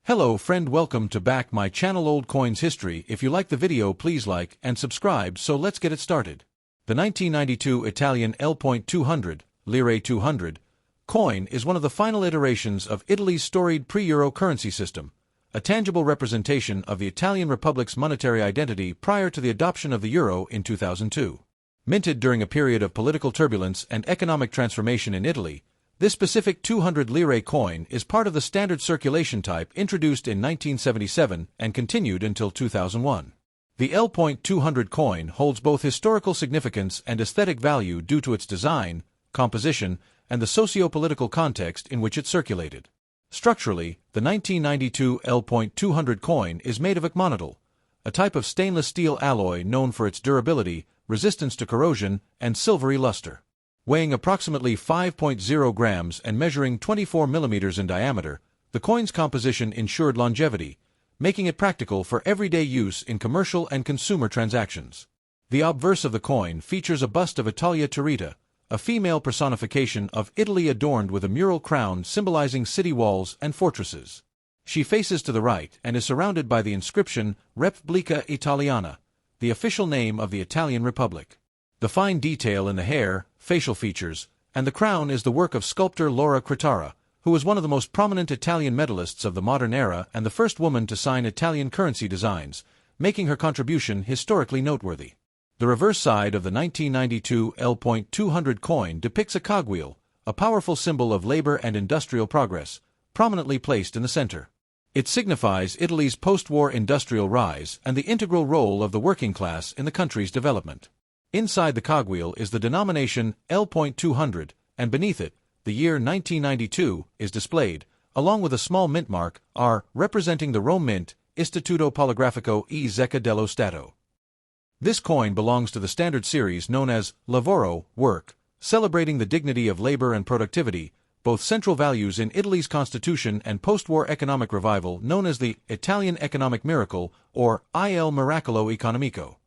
Hello friend, welcome to back my channel Old Coins History. If you like the video, please like and subscribe. So let's get it started. The 1992 Italian L.200, Lire 200, coin is one of the final iterations of Italy's storied pre-Euro currency system, a tangible representation of the Italian Republic's monetary identity prior to the adoption of the euro in 2002. Minted during a period of political turbulence and economic transformation in Italy, this specific 200 lire coin is part of the standard circulation type introduced in 1977 and continued until 2001. The L.200 coin holds both historical significance and aesthetic value due to its design, composition, and the socio-political context in which it circulated. Structurally, the 1992 L.200 coin is made of agmonitol, a type of stainless steel alloy known for its durability, resistance to corrosion, and silvery luster. Weighing approximately 5.0 grams and measuring 24 millimeters in diameter, the coin's composition ensured longevity, making it practical for everyday use in commercial and consumer transactions. The obverse of the coin features a bust of Italia Turrita, a female personification of Italy adorned with a mural crown symbolizing city walls and fortresses. She faces to the right and is surrounded by the inscription Repubblica Italiana, the official name of the Italian Republic. The fine detail in the hair, facial features, and the crown is the work of sculptor Laura Cretara, who was one of the most prominent Italian medallists of the modern era and the first woman to sign Italian currency designs, making her contribution historically noteworthy. The reverse side of the 1992 L.200 coin depicts a cogwheel, a powerful symbol of labor and industrial progress, prominently placed in the center. It signifies Italy's post-war industrial rise and the integral role of the working class in the country's development. Inside the cogwheel is the denomination L.200, and beneath it, the year 1992 is displayed, along with a small mint mark, R, representing the Rome Mint, Istituto Poligrafico e Zecca dello Stato. This coin belongs to the standard series known as lavoro, work, celebrating the dignity of labor and productivity, both central values in Italy's constitution and post-war economic revival known as the Italian economic miracle, or Il Miracolo Economico.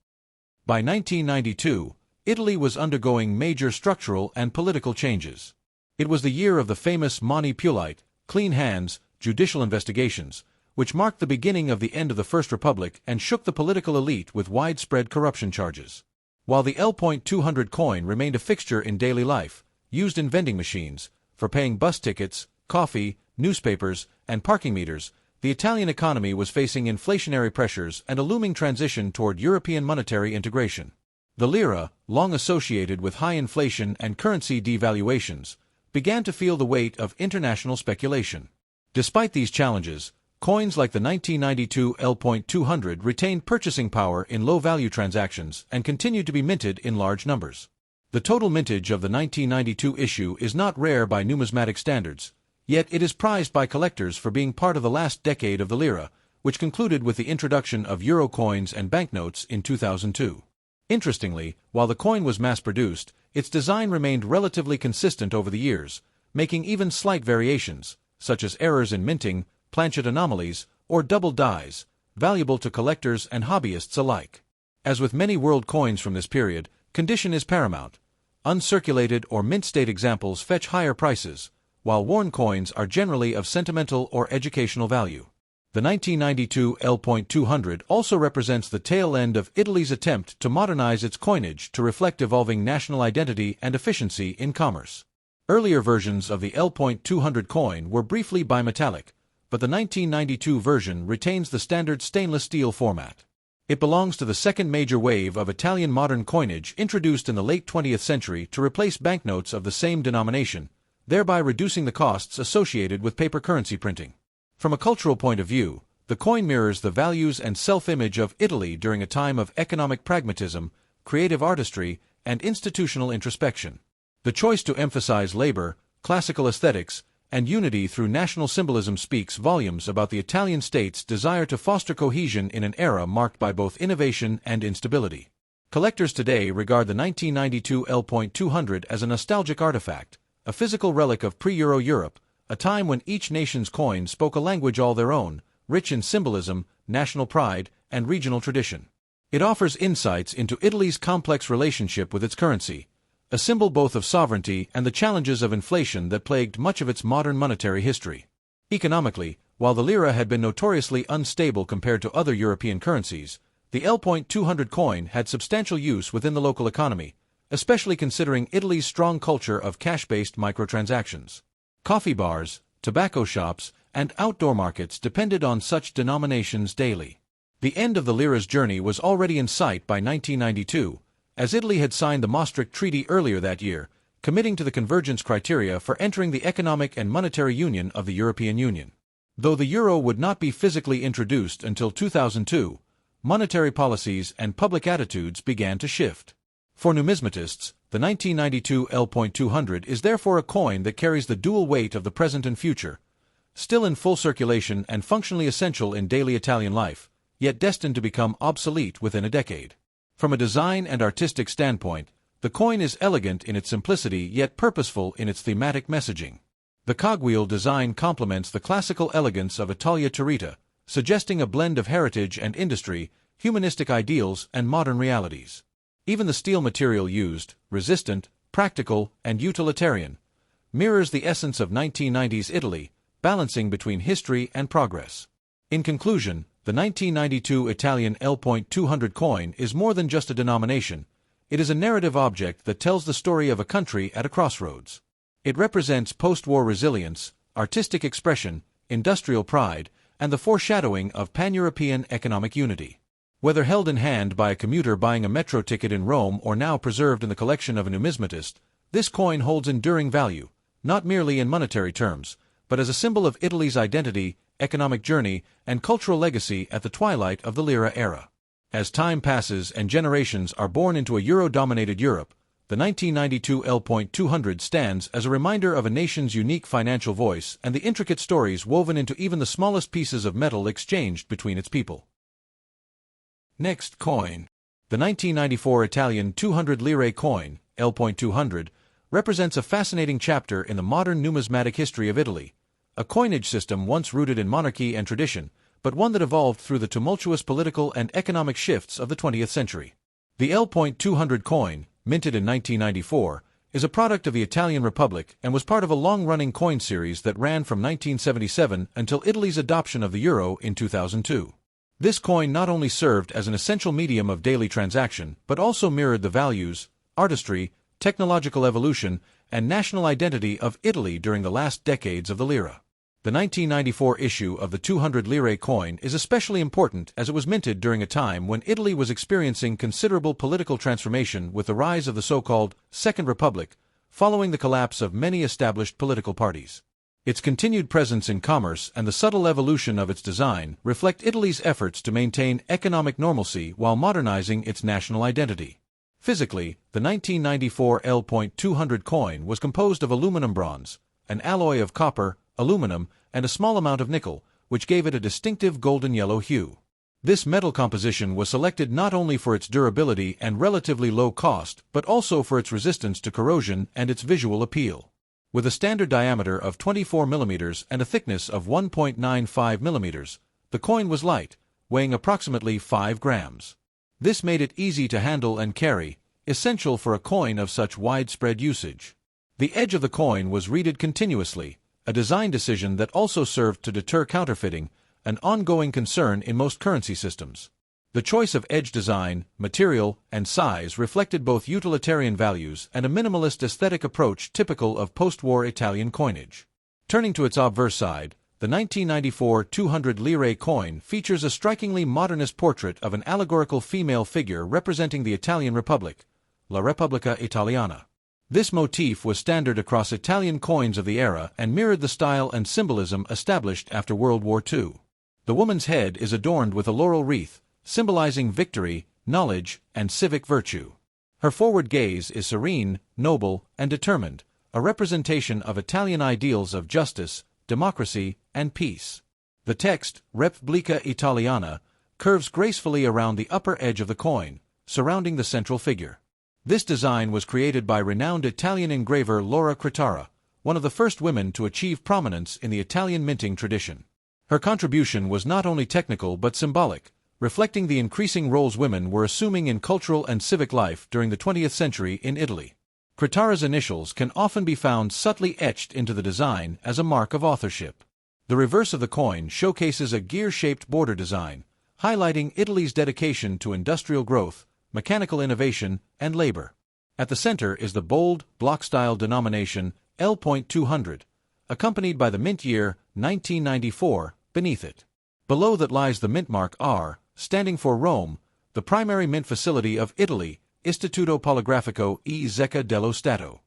By 1992, Italy was undergoing major structural and political changes. It was the year of the famous Mani Pulite, clean hands, judicial investigations, which marked the beginning of the end of the First Republic and shook the political elite with widespread corruption charges. While the L.200 coin remained a fixture in daily life, used in vending machines, for paying bus tickets, coffee, newspapers, and parking meters, the Italian economy was facing inflationary pressures and a looming transition toward European monetary integration. The lira, long associated with high inflation and currency devaluations, began to feel the weight of international speculation. Despite these challenges, coins like the 1992 L.200 retained purchasing power in low-value transactions and continued to be minted in large numbers. The total mintage of the 1992 issue is not rare by numismatic standards, yet it is prized by collectors for being part of the last decade of the lira, which concluded with the introduction of euro coins and banknotes in 2002. Interestingly, while the coin was mass-produced, its design remained relatively consistent over the years, making even slight variations, such as errors in minting, planchet anomalies, or double dies, valuable to collectors and hobbyists alike. As with many world coins from this period, condition is paramount. Uncirculated or mint-state examples fetch higher prices, while worn coins are generally of sentimental or educational value. The 1992 L.200 also represents the tail end of Italy's attempt to modernize its coinage to reflect evolving national identity and efficiency in commerce. Earlier versions of the L.200 coin were briefly bimetallic, but the 1992 version retains the standard stainless steel format. It belongs to the second major wave of Italian modern coinage introduced in the late 20th century to replace banknotes of the same denomination, thereby reducing the costs associated with paper currency printing. From a cultural point of view, the coin mirrors the values and self-image of Italy during a time of economic pragmatism, creative artistry, and institutional introspection. The choice to emphasize labor, classical aesthetics, and unity through national symbolism speaks volumes about the Italian state's desire to foster cohesion in an era marked by both innovation and instability. Collectors today regard the 1992 L.200 as a nostalgic artifact, a physical relic of pre-Euro Europe, a time when each nation's coin spoke a language all their own, rich in symbolism, national pride, and regional tradition. It offers insights into Italy's complex relationship with its currency, a symbol both of sovereignty and the challenges of inflation that plagued much of its modern monetary history. Economically, While the lira had been notoriously unstable compared to other European currencies, the L.200 coin had substantial use within the local economy, especially considering Italy's strong culture of cash-based microtransactions. Coffee bars, tobacco shops, and outdoor markets depended on such denominations daily. The end of the lira's journey was already in sight by 1992, as Italy had signed the Maastricht Treaty earlier that year, committing to the convergence criteria for entering the economic and monetary union of the European Union. Though the euro would not be physically introduced until 2002, monetary policies and public attitudes began to shift. For numismatists, the 1992 L.200 is therefore a coin that carries the dual weight of the present and future, still in full circulation and functionally essential in daily Italian life, yet destined to become obsolete within a decade. From a design and artistic standpoint, the coin is elegant in its simplicity yet purposeful in its thematic messaging. The cogwheel design complements the classical elegance of Italia Turrita, suggesting a blend of heritage and industry, humanistic ideals, and modern realities. Even the steel material used, resistant, practical, and utilitarian, mirrors the essence of 1990s Italy, balancing between history and progress. In conclusion, the 1992 Italian L.200 coin is more than just a denomination. It is a narrative object that tells the story of a country at a crossroads. It represents post-war resilience, artistic expression, industrial pride, and the foreshadowing of pan-European economic unity. Whether held in hand by a commuter buying a metro ticket in Rome or now preserved in the collection of a numismatist, this coin holds enduring value, not merely in monetary terms, but as a symbol of Italy's identity, economic journey, and cultural legacy at the twilight of the lira era. As time passes and generations are born into a euro-dominated Europe, the 1992 L.200 stands as a reminder of a nation's unique financial voice and the intricate stories woven into even the smallest pieces of metal exchanged between its people. Next coin. The 1994 Italian 200 lire coin, L.200, represents a fascinating chapter in the modern numismatic history of Italy, a coinage system once rooted in monarchy and tradition, but one that evolved through the tumultuous political and economic shifts of the 20th century. The L.200 coin, minted in 1994, is a product of the Italian Republic and was part of a long-running coin series that ran from 1977 until Italy's adoption of the euro in 2002. This coin not only served as an essential medium of daily transaction, but also mirrored the values, artistry, technological evolution, and national identity of Italy during the last decades of the lira. The 1994 issue of the 200 lire coin is especially important as it was minted during a time when Italy was experiencing considerable political transformation with the rise of the so-called Second Republic, following the collapse of many established political parties. Its continued presence in commerce and the subtle evolution of its design reflect Italy's efforts to maintain economic normalcy while modernizing its national identity. Physically, the 1994 L.200 coin was composed of aluminum bronze, an alloy of copper, aluminum, and a small amount of nickel, which gave it a distinctive golden-yellow hue. This metal composition was selected not only for its durability and relatively low cost, but also for its resistance to corrosion and its visual appeal. With a standard diameter of 24 mm and a thickness of 1.95 mm, the coin was light, weighing approximately 5 grams. This made it easy to handle and carry, essential for a coin of such widespread usage. The edge of the coin was reeded continuously, a design decision that also served to deter counterfeiting, an ongoing concern in most currency systems. The choice of edge design, material, and size reflected both utilitarian values and a minimalist aesthetic approach typical of post-war Italian coinage. Turning to its obverse side, the 1994 200 lire coin features a strikingly modernist portrait of an allegorical female figure representing the Italian Republic, La Repubblica Italiana. This motif was standard across Italian coins of the era and mirrored the style and symbolism established after World War II. The woman's head is adorned with a laurel wreath, symbolizing victory, knowledge, and civic virtue. Her forward gaze is serene, noble, and determined, a representation of Italian ideals of justice, democracy, and peace. The text, Repubblica Italiana, curves gracefully around the upper edge of the coin, surrounding the central figure. This design was created by renowned Italian engraver Laura Cretara, one of the first women to achieve prominence in the Italian minting tradition. Her contribution was not only technical but symbolic, reflecting the increasing roles women were assuming in cultural and civic life during the 20th century in Italy. Cretara's initials can often be found subtly etched into the design as a mark of authorship. The reverse of the coin showcases a gear-shaped border design, highlighting Italy's dedication to industrial growth, mechanical innovation, and labor. At the center is the bold, block-style denomination L.200, accompanied by the mint year 1994 beneath it. Below that lies the mint mark R, standing for Rome, the primary mint facility of Italy, Istituto Poligrafico e Zecca dello Stato.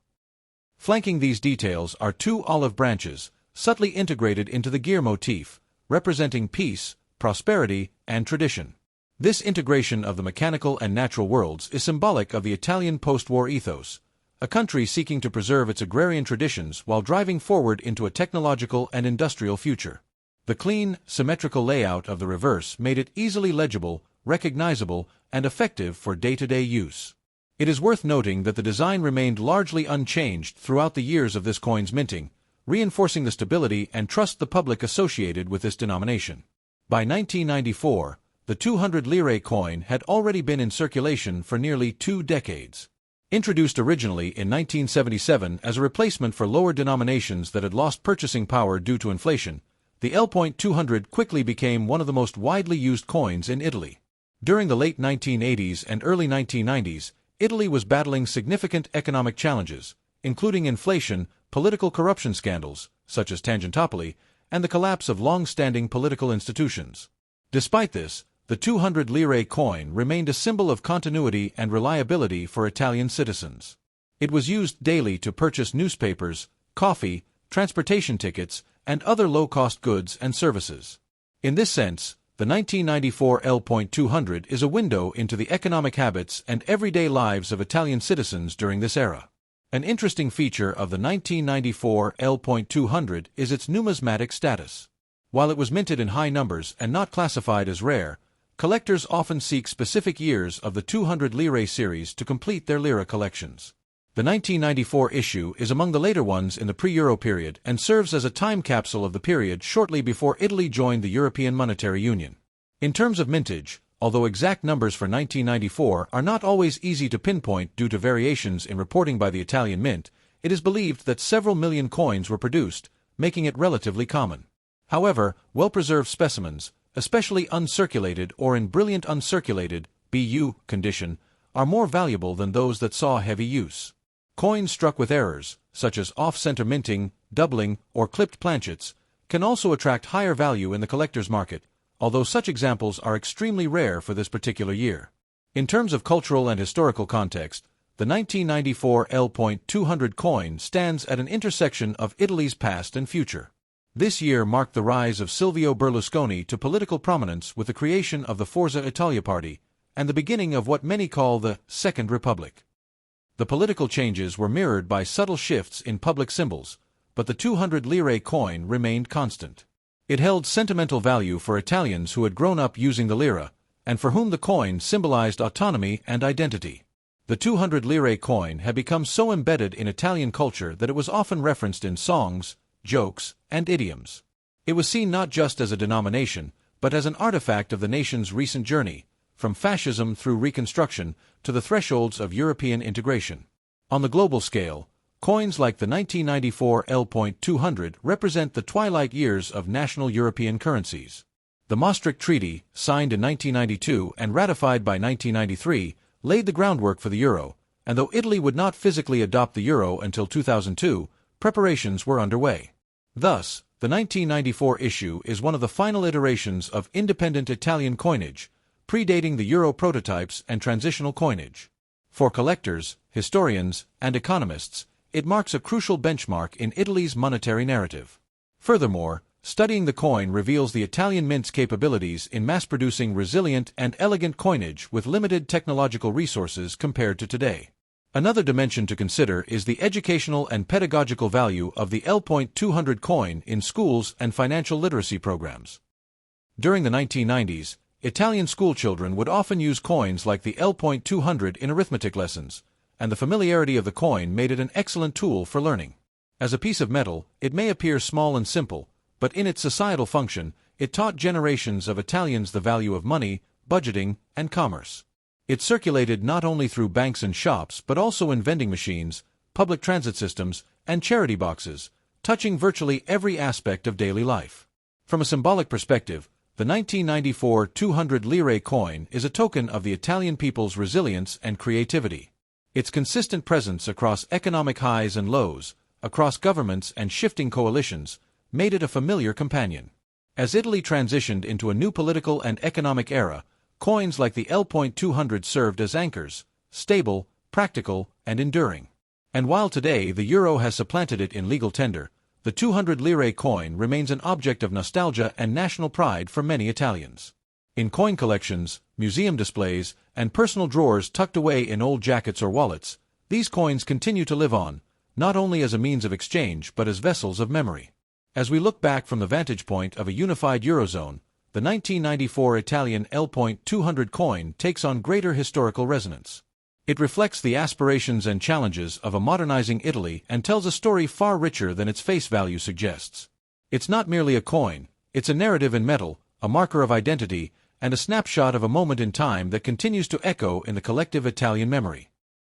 Flanking these details are two olive branches, subtly integrated into the gear motif, representing peace, prosperity, and tradition. This integration of the mechanical and natural worlds is symbolic of the Italian post-war ethos, a country seeking to preserve its agrarian traditions while driving forward into a technological and industrial future. The clean, symmetrical layout of the reverse made it easily legible, recognizable, and effective for day-to-day use. It is worth noting that the design remained largely unchanged throughout the years of this coin's minting, reinforcing the stability and trust the public associated with this denomination. By 1994, the 200 lire coin had already been in circulation for nearly 2 decades. Introduced originally in 1977 as a replacement for lower denominations that had lost purchasing power due to inflation, the L.200 quickly became one of the most widely used coins in Italy. During the late 1980s and early 1990s, Italy was battling significant economic challenges, including inflation, political corruption scandals, such as Tangentopoli, and the collapse of long-standing political institutions. Despite this, the 200 lire coin remained a symbol of continuity and reliability for Italian citizens. It was used daily to purchase newspapers, coffee, transportation tickets, and other low-cost goods and services. In this sense, the 1994 L.200 is a window into the economic habits and everyday lives of Italian citizens during this era. An interesting feature of the 1994 L.200 is its numismatic status. While it was minted in high numbers and not classified as rare, collectors often seek specific years of the 200 lire series to complete their lira collections. The 1994 issue is among the later ones in the pre-Euro period and serves as a time capsule of the period shortly before Italy joined the European Monetary Union. In terms of mintage, although exact numbers for 1994 are not always easy to pinpoint due to variations in reporting by the Italian Mint, it is believed that several million coins were produced, making it relatively common. However, well-preserved specimens, especially uncirculated or in brilliant uncirculated (BU) condition, are more valuable than those that saw heavy use. Coins struck with errors, such as off-center minting, doubling, or clipped planchets, can also attract higher value in the collector's market, although such examples are extremely rare for this particular year. In terms of cultural and historical context, the 1994 L.200 coin stands at an intersection of Italy's past and future. This year marked the rise of Silvio Berlusconi to political prominence with the creation of the Forza Italia party, and the beginning of what many call the Second Republic. The political changes were mirrored by subtle shifts in public symbols, but the 200 lire coin remained constant. It held sentimental value for Italians who had grown up using the lira, and for whom the coin symbolized autonomy and identity. The 200 lire coin had become so embedded in Italian culture that it was often referenced in songs, jokes, and idioms. It was seen not just as a denomination, but as an artifact of the nation's recent journey, from fascism through Reconstruction to the thresholds of European integration. On the global scale, coins like the 1994 L.200 represent the twilight years of national European currencies. The Maastricht Treaty, signed in 1992 and ratified by 1993, laid the groundwork for the euro, and though Italy would not physically adopt the euro until 2002, preparations were underway. Thus, the 1994 issue is one of the final iterations of independent Italian coinage, predating the euro prototypes and transitional coinage. For collectors, historians, and economists, it marks a crucial benchmark in Italy's monetary narrative. Furthermore, studying the coin reveals the Italian mint's capabilities in mass-producing resilient and elegant coinage with limited technological resources compared to today. Another dimension to consider is the educational and pedagogical value of the L.200 coin in schools and financial literacy programs. During the 1990s, Italian schoolchildren would often use coins like the L.200 in arithmetic lessons, and the familiarity of the coin made it an excellent tool for learning. As a piece of metal, it may appear small and simple, but in its societal function, it taught generations of Italians the value of money, budgeting, and commerce. It circulated not only through banks and shops but also in vending machines, public transit systems, and charity boxes, touching virtually every aspect of daily life. From a symbolic perspective, the 1994 200 lire coin is a token of the Italian people's resilience and creativity. Its consistent presence across economic highs and lows, across governments and shifting coalitions, made it a familiar companion. As Italy transitioned into a new political and economic era, coins like the L.200 served as anchors, stable, practical, and enduring. And while today the euro has supplanted it in legal tender, the 200 lire coin remains an object of nostalgia and national pride for many Italians. In coin collections, museum displays, and personal drawers tucked away in old jackets or wallets, these coins continue to live on, not only as a means of exchange but as vessels of memory. As we look back from the vantage point of a unified Eurozone, the 1994 Italian L.200 coin takes on greater historical resonance. It reflects the aspirations and challenges of a modernizing Italy and tells a story far richer than its face value suggests. It's not merely a coin, it's a narrative in metal, a marker of identity, and a snapshot of a moment in time that continues to echo in the collective Italian memory.